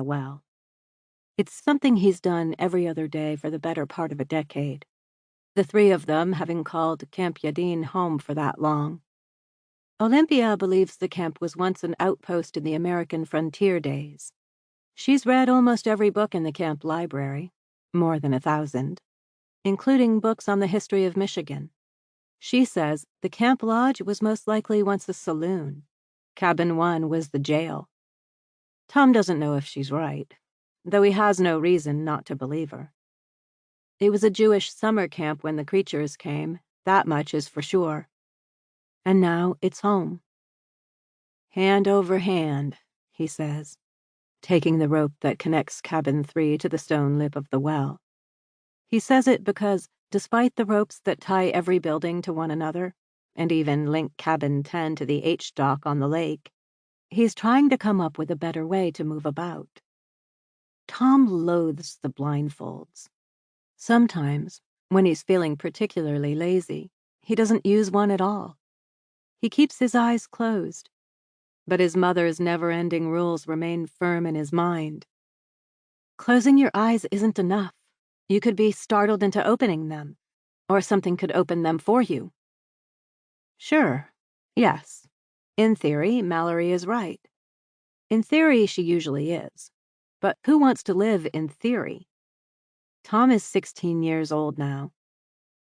well. It's something he's done every other day for the better part of a decade, the three of them having called Camp Yadin home for that long. Olympia believes the camp was once an outpost in the American frontier days. She's read almost every book in the camp library, more than 1,000, including books on the history of Michigan. She says the camp lodge was most likely once a saloon. Cabin 1 was the jail. Tom doesn't know if she's right, though he has no reason not to believe her. It was a Jewish summer camp when the creatures came, that much is for sure. And now it's home. Hand over hand, he says, taking the rope that connects cabin 3 to the stone lip of the well. He says it because, despite the ropes that tie every building to one another, and even link cabin 10 to the H-dock on the lake, he's trying to come up with a better way to move about. Tom loathes the blindfolds. Sometimes, when he's feeling particularly lazy, he doesn't use one at all. He keeps his eyes closed, but his mother's never-ending rules remain firm in his mind. Closing your eyes isn't enough. You could be startled into opening them, or something could open them for you. Sure, yes. In theory, Malorie is right. In theory, she usually is. But who wants to live in theory? Tom is 16 years old now.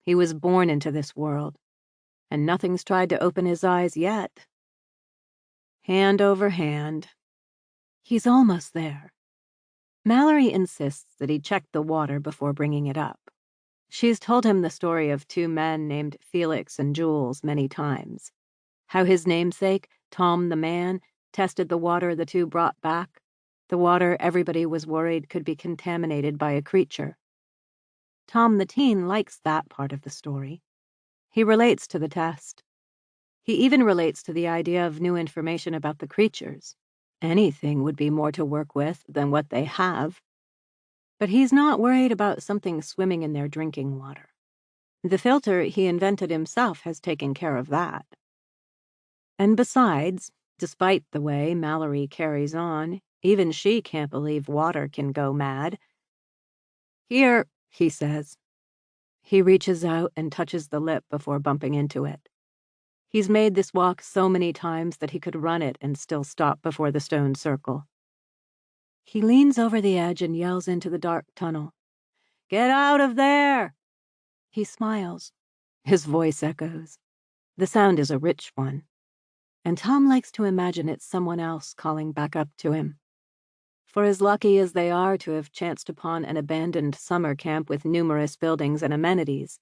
He was born into this world, and nothing's tried to open his eyes yet. Hand over hand. He's almost there. Malorie insists that he check the water before bringing it up. She's told him the story of two men named Felix and Jules many times. How his namesake, Tom the man, tested the water the two brought back, the water everybody was worried could be contaminated by a creature. Tom the teen likes that part of the story. He relates to the test. He even relates to the idea of new information about the creatures. Anything would be more to work with than what they have. But he's not worried about something swimming in their drinking water. The filter he invented himself has taken care of that. And besides, despite the way Malorie carries on, even she can't believe water can go mad. Here, he says. He reaches out and touches the lip before bumping into it. He's made this walk so many times that he could run it and still stop before the stone circle. He leans over the edge and yells into the dark tunnel. Get out of there! He smiles. His voice echoes. The sound is a rich one, and Tom likes to imagine it's someone else calling back up to him. For as lucky as they are to have chanced upon an abandoned summer camp with numerous buildings and amenities,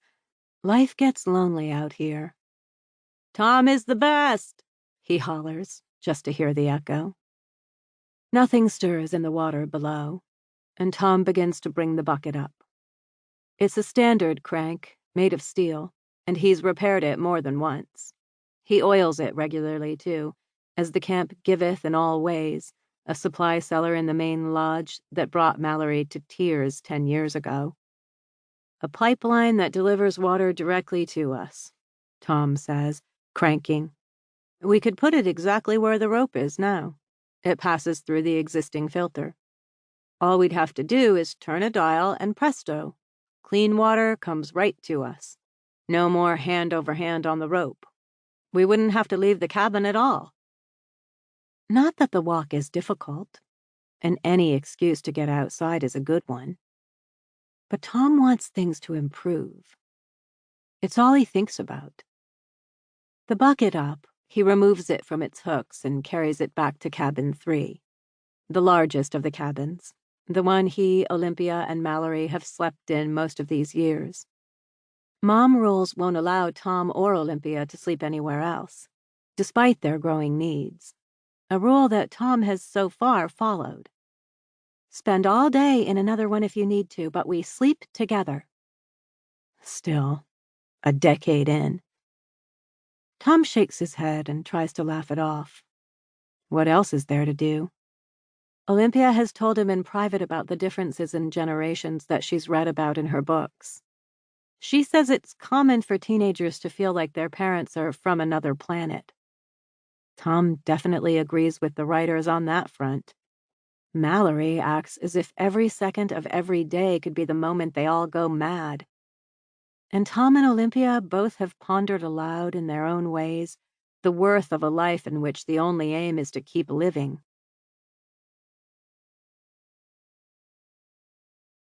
life gets lonely out here. Tom is the best, he hollers, just to hear the echo. Nothing stirs in the water below, and Tom begins to bring the bucket up. It's a standard crank, made of steel, and he's repaired it more than once. He oils it regularly, too, as the camp giveth in all ways, a supply cellar in the main lodge that brought Malorie to tears 10 years ago. A pipeline that delivers water directly to us, Tom says, cranking. We could put it exactly where the rope is now. It passes through the existing filter. All we'd have to do is turn a dial and presto, clean water comes right to us. No more hand over hand on the rope. We wouldn't have to leave the cabin at all. Not that the walk is difficult, and any excuse to get outside is a good one. But Tom wants things to improve. It's all he thinks about. The bucket up, he removes it from its hooks and carries it back to cabin 3, the largest of the cabins, the one he, Olympia, and Malorie have slept in most of these years. Mom rules won't allow Tom or Olympia to sleep anywhere else, despite their growing needs, a rule that Tom has so far followed. Spend all day in another one if you need to, but we sleep together. Still, a decade in. Tom shakes his head and tries to laugh it off. What else is there to do? Olympia has told him in private about the differences in generations that she's read about in her books. She says it's common for teenagers to feel like their parents are from another planet. Tom definitely agrees with the writers on that front. Malorie acts as if every second of every day could be the moment they all go mad. And Tom and Olympia both have pondered aloud in their own ways the worth of a life in which the only aim is to keep living.